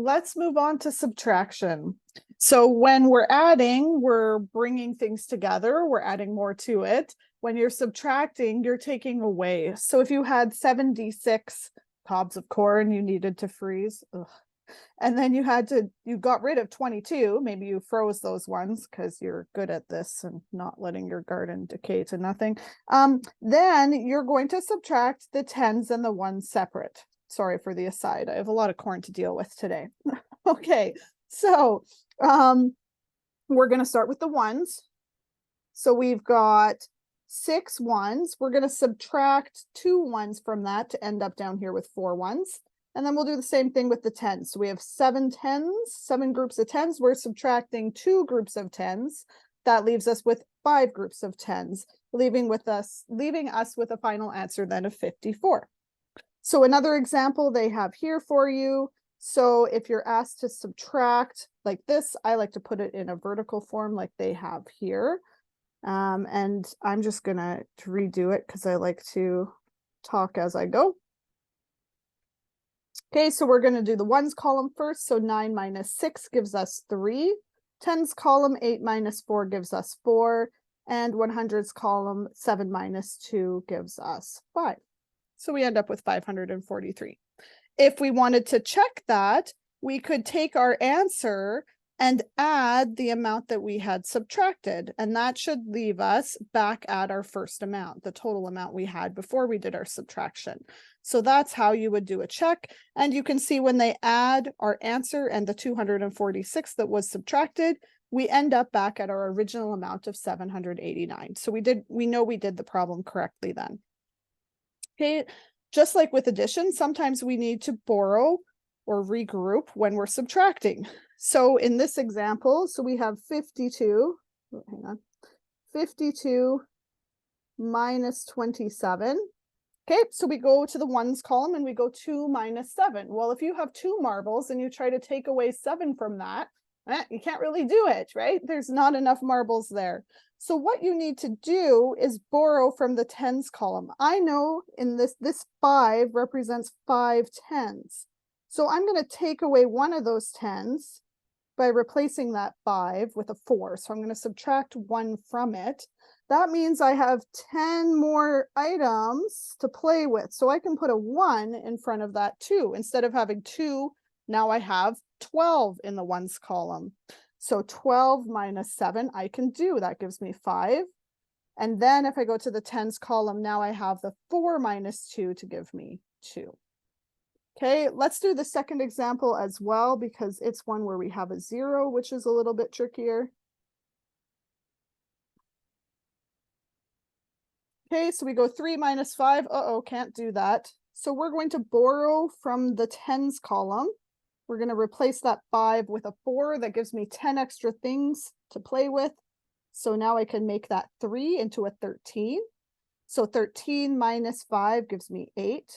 Let's move on to subtraction. So when we're adding, we're bringing things together, we're adding more to it. When you're subtracting, you're taking away. So if you had 76 cobs of corn you needed to freeze, and then you got rid of 22, maybe you froze those ones because you're good at this and not letting your garden decay to nothing. Then you're going to subtract the tens and the ones separate. Sorry for the aside. I have a lot of corn to deal with today. Okay, so we're going to start with the ones. So we've got 6 ones. We're going to subtract 2 ones from that to end up down here with 4 ones. And then we'll do the same thing with the tens. So we have 7 tens, 7 groups of tens. We're subtracting 2 groups of tens. That leaves us with 5 groups of tens, leaving us with a final answer then of 54. So another example they have here for you. So if you're asked to subtract like this, I like to put it in a vertical form like they have here. And I'm just gonna redo it because I like to talk as I go. Okay, so we're going to do the ones column first. So 9 minus 6 gives us 3. Tens column, 8 minus 4 gives us 4. And 100s column, 7 minus 2 gives us 5. So we end up with 543. If we wanted to check that, we could take our answer and add the amount that we had subtracted. And that should leave us back at our first amount, the total amount we had before we did our subtraction. So that's how you would do a check. And you can see when they add our answer and the 246 that was subtracted, we end up back at our original amount of 789. So we know we did the problem correctly then. Okay, just like with addition, sometimes we need to borrow or regroup when we're subtracting. So in this example, so we have 52, hang on, 52 minus 27. Okay, so we go to the ones column and we go 2 minus 7. Well, if you have 2 marbles and you try to take away 7 from that, you can't really do it, right? There's not enough marbles there. So what you need to do is borrow from the tens column. I know in this 5 represents 5 tens. So I'm going to take away one of those tens by replacing that 5 with a 4. So I'm going to subtract 1 from it. That means I have 10 more items to play with. So I can put a 1 in front of that 2. Instead of having 2, now I have 12 in the ones column. So 12 minus 7 I can do. That gives me 5. And then if I go to the tens column, now I have the 4 minus 2 to give me 2. Okay, let's do the second example as well, because it's one where we have a 0, which is a little bit trickier. Okay, so we go 3 minus 5. Can't do that. So we're going to borrow from the tens column. We're going to replace that 5 with a 4. That gives me 10 extra things to play with. So now I can make that 3 into a 13. So 13 minus 5 gives me 8.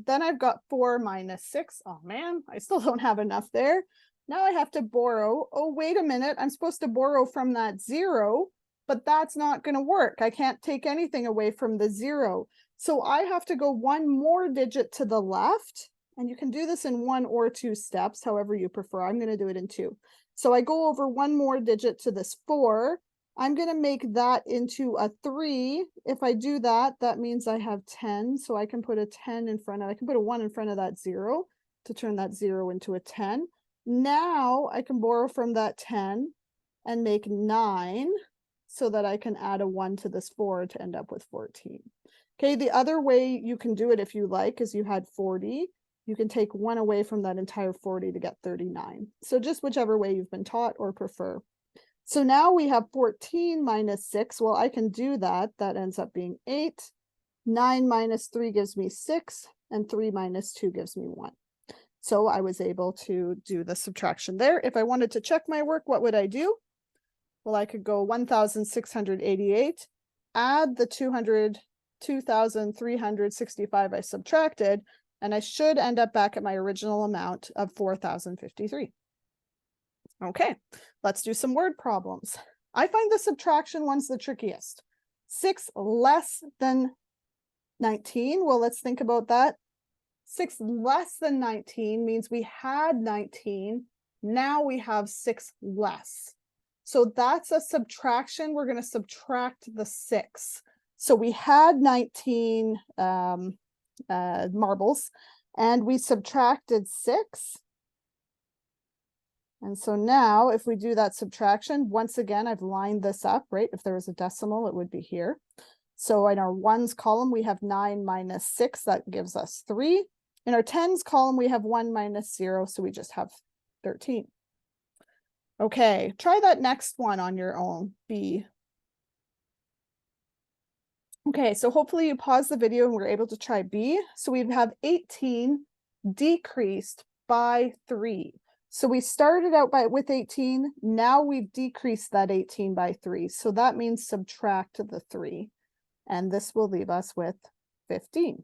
Then I've got 4 minus 6. Oh man, I still don't have enough there. Now I have to borrow. Oh, wait a minute. I'm supposed to borrow from that 0, but that's not going to work. I can't take anything away from the 0. So I have to go one more digit to the left. And you can do this in 1 or 2 steps, however you prefer. I'm going to do it in 2. So I go over one more digit to this 4. I'm going to make that into a 3. If I do that, that means I have 10. So I can put a 10 in front of, I can put a 1 in front of that 0 to turn that 0 into a 10. Now I can borrow from that 10 and make 9 so that I can add a 1 to this 4 to end up with 14. Okay, the other way you can do it if you like is you had 40. You can take 1 away from that entire 40 to get 39. So just whichever way you've been taught or prefer. So now we have 14 minus 6. Well, I can do that. That ends up being 8. 9 minus 3 gives me 6. And 3 minus 2 gives me 1. So I was able to do the subtraction there. If I wanted to check my work, what would I do? Well, I could go 1,688, add the 2,365 I subtracted, and I should end up back at my original amount of 4,053. Okay, let's do some word problems. I find the subtraction one's the trickiest. 6 less than 19. Well, let's think about that. 6 less than 19 means we had 19. Now we have 6 less. So that's a subtraction. We're going to subtract the 6. So we had 19 marbles, and we subtracted 6. And so now if we do that subtraction, once again, I've lined this up, right? If there was a decimal, it would be here. So in our ones column, we have 9 minus 6, that gives us 3. In our tens column, we have 1 minus 0, so we just have 13. Okay, try that next one on your own, B. Okay, so hopefully you pause the video and we're able to try B. So we have 18 decreased by 3. So we started out with 18. Now we've decreased that 18 by 3. So that means subtract the 3. And this will leave us with 15.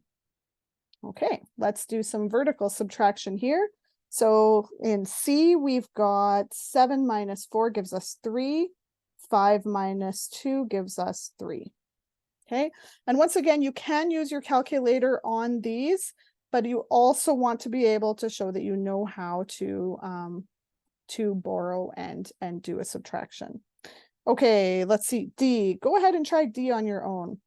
Okay, let's do some vertical subtraction here. So in C, we've got 7 minus 4 gives us 3. 5 minus 2 gives us 3. Okay, and once again, you can use your calculator on these, but you also want to be able to show that you know how to borrow and do a subtraction. Okay, let's see, D. Go ahead and try D on your own.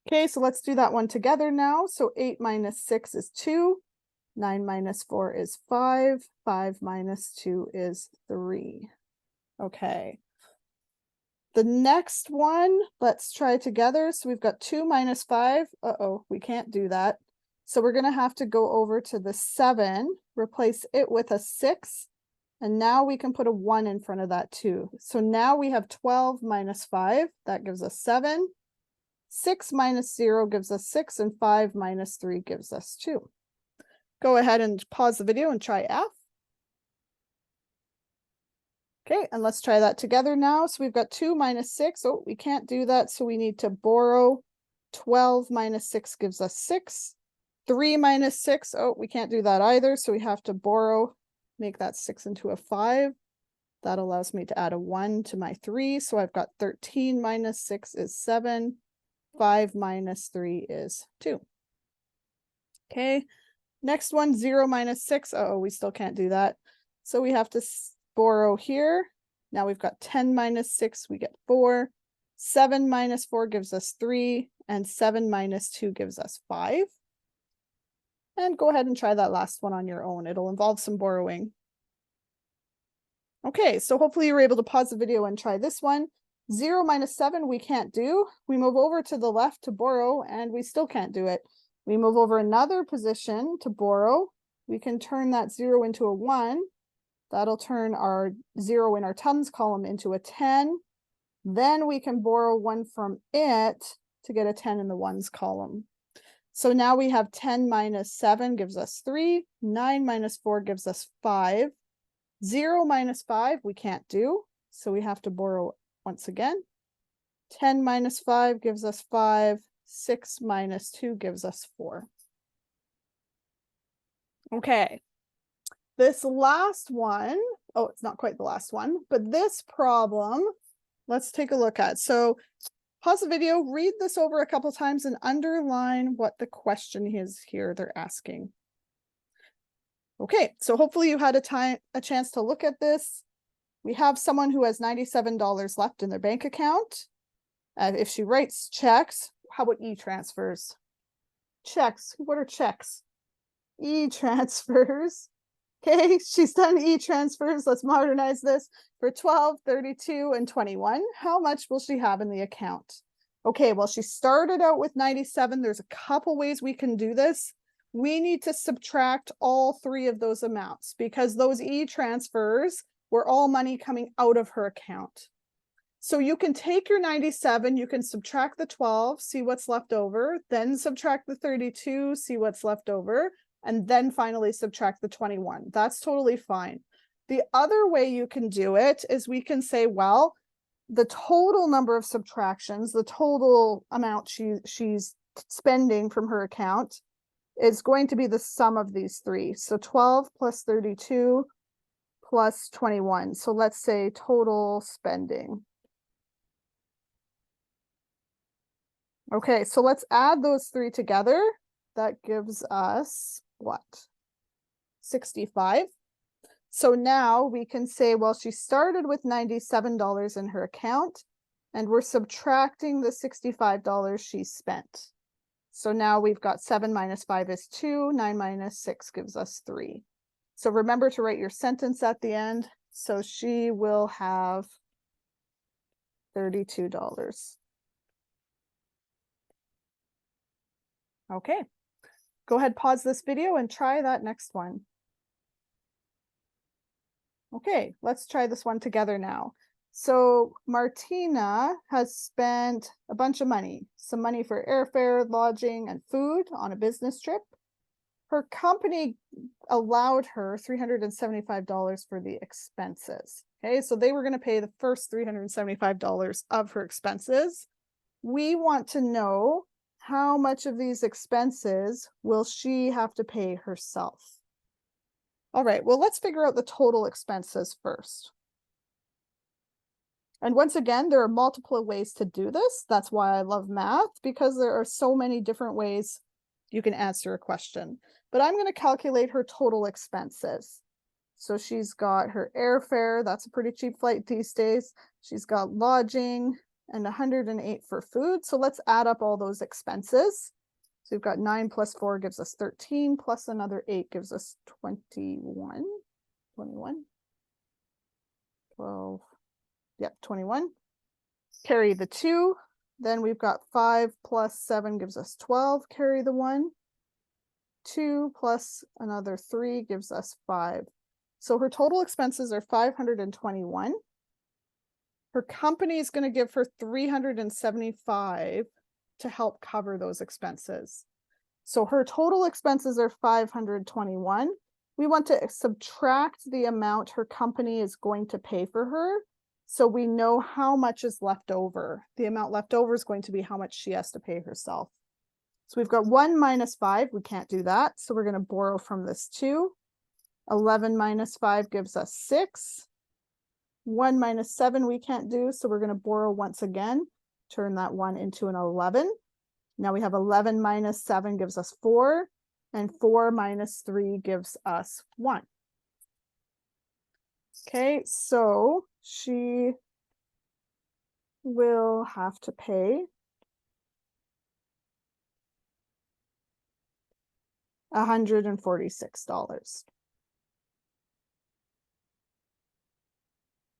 Okay, so let's do that one together now. So 8 minus 6 is 2. 9 minus 4 is 5. 5 minus 2 is 3. Okay. The next one, let's try together. So we've got 2 minus 5. Uh-oh, we can't do that. So we're going to have to go over to the 7, replace it with a 6. And now we can put a 1 in front of that too. So now we have 12 minus 5. That gives us 7. 6 minus 0 gives us 6. And 5 minus 3 gives us 2. Go ahead and pause the video and try F. Okay, and let's try that together now. So we've got 2 minus 6. Oh, we can't do that, so we need to borrow. 12 minus 6 gives us 6. 3 minus 6. Oh, we can't do that either, so we have to borrow. Make that 6 into a 5. That allows me to add a 1 to my 3. So I've got 13 minus 6 is 7. 5 minus 3 is 2. Okay, next one, 0 minus 6. Uh-oh, we still can't do that. So we have to borrow here. Now we've got 10 minus 6, we get 4. 7 minus 4 gives us 3. And 7 minus 2 gives us 5. And go ahead and try that last one on your own. It'll involve some borrowing. Okay, so hopefully you were able to pause the video and try this one. 0 minus 7 we can't do. We move over to the left to borrow, and we still can't do it. We move over another position to borrow. We can turn that 0 into a 1. That'll turn our 0 in our tens column into a 10. Then we can borrow 1 from it to get a 10 in the ones column. So now we have 10 minus 7 gives us 3. 9 minus 4 gives us 5. 0 minus 5 we can't do, so we have to borrow once again. 10 minus 5 gives us 5. 6 minus 2 gives us 4. Okay. This last one, oh, it's not quite the last one, but this problem, let's take a look at. So pause the video, read this over a couple times, and underline what the question is here they're asking. Okay, so hopefully you had a chance to look at this. We have someone who has $97 left in their bank account. If she writes checks, how about e-transfers? Checks, what are checks? E-transfers. Okay, she's done e-transfers. Let's modernize this. For 12, 32, and 21, how much will she have in the account? Okay, well, she started out with 97. There's a couple ways we can do this. We need to subtract all 3 of those amounts because those e-transfers were all money coming out of her account. So you can take your 97, you can subtract the 12, see what's left over, then subtract the 32, see what's left over, and then finally subtract the 21. That's totally fine. The other way you can do it is we can say, well, the total number of subtractions, the total amount she's spending from her account is going to be the sum of these 3. So 12 plus 32 plus 21. So let's say total spending. Okay, so let's add those 3 together. that gives us what? 65. So now we can say, well, she started with $97 in her account, and we're subtracting the $65 she spent. So now we've got 7 minus 5 is 2, 9 minus 6 gives us 3. So remember to write your sentence at the end. So she will have $32. Okay, go ahead, pause this video and try that next one. Okay, let's try this one together now. So Martina has spent a bunch of money, some money for airfare, lodging, and food on a business trip. Her company allowed her $375 for the expenses. Okay, so they were going to pay the first $375 of her expenses. We want to know how much of these expenses will she have to pay herself. All right, well, let's figure out the total expenses first. And once again, there are multiple ways to do this. That's why I love math, because there are so many different ways you can answer a question. But I'm going to calculate her total expenses. So she's got her airfare. That's a pretty cheap flight these days. She's got lodging and 108 for food. So let's add up all those expenses. So we've got 9 plus 4 gives us 13, plus another 8 gives us 21. 12. Yep, 21. Carry the 2. Then we've got 5 plus 7 gives us 12. Carry the 1. 2 plus another 3 gives us 5. So her total expenses are 521. Her company is going to give her 375 to help cover those expenses. So her total expenses are 521. We want to subtract the amount her company is going to pay for her, so we know how much is left over. The amount left over is going to be how much she has to pay herself. So we've got 1 minus 5. We can't do that, so we're going to borrow from this 2. 11 minus 5 gives us 6. 1 minus 7 we can't do, so we're going to borrow once again. Turn that 1 into an 11. Now we have 11 minus 7 gives us 4, and 4 minus 3 gives us 1. Okay, so she will have to pay $146.